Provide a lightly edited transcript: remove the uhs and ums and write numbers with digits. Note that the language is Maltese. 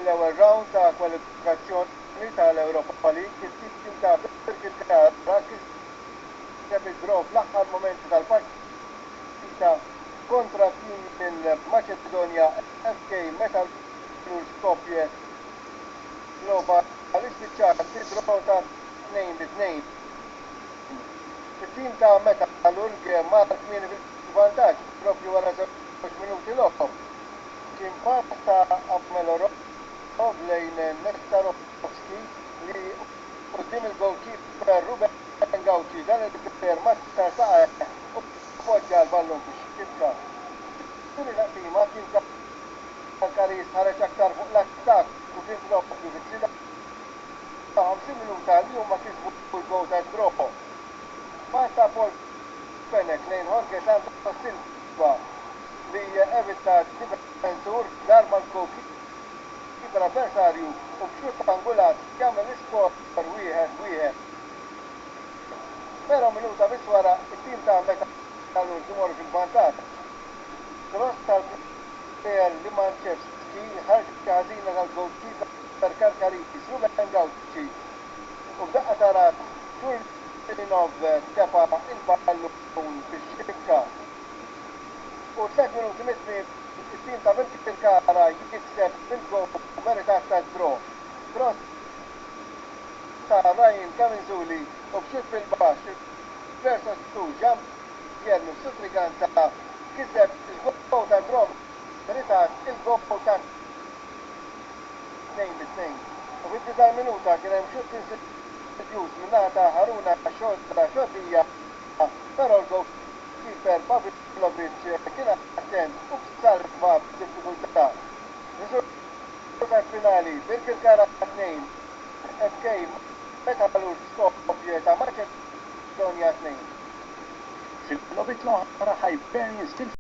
mill-ewwel round ta' kwalifikazzjoni tal-Europa League, it-tim ta' Birkirkara kiseb id-draw fl-aħħar momenti tal-partita kontra tim mill-Maċedonja FK Metal Skopje Slova l-ispiċċat id-draw ta' 2-2. Il-tim ta' Metalurg mar kmieni bil-vantaġġ propju wara 2 minuti l-oħra. Kien pass ta' Abmelorov lejn Nestarovski li qudiem il-goalkeeper Ruben Gauci dan il-bitter ma sar saqa u poġġa l-ballun fix-xibka. Tuni naqsima kien Karis ħareġ aktar fuq l-attak u kien propju fit-3 50 minuta li huma kisbu l-gol tad-draw. Pass ta' Paul Penek lejn Jorge Santos Silva li evita difensur darba l-goalkeeper avversarju u b'xut angulat jagħmel iskor 1-1. Però minuta biss wara it-tim ta' Metalurg imorru fil-vantaġġ. Cross tal-plejer Limanchevski ħarġet ħażina tal-goalkeeper Karkaris Ruben Gauci u b'daqqa tarat Turlinov tepa il-ballun fix-xibka. U 3 minuti mitni it-tim ta' Birkirkara jikseb bil-gol meritat tad-draw. Cross ta' Ryan Kaminzuli u b'xut bil-baxx versus Jan Pierre Sutriganza kiseb il-gol tad-draw meritat il-gol ta' 2-2. U fid-9 minuta kien hemm xut insidjus min-naħa ta' Haruna Xodija, però l-goalkeeper Pavlovic kien attent u salva b'diffikultà. Riżultat finali Birkirkara 2, FK Metalurg Skopje ta' Maċedonja 2. Fil-logħbiet l-oħra Hibernians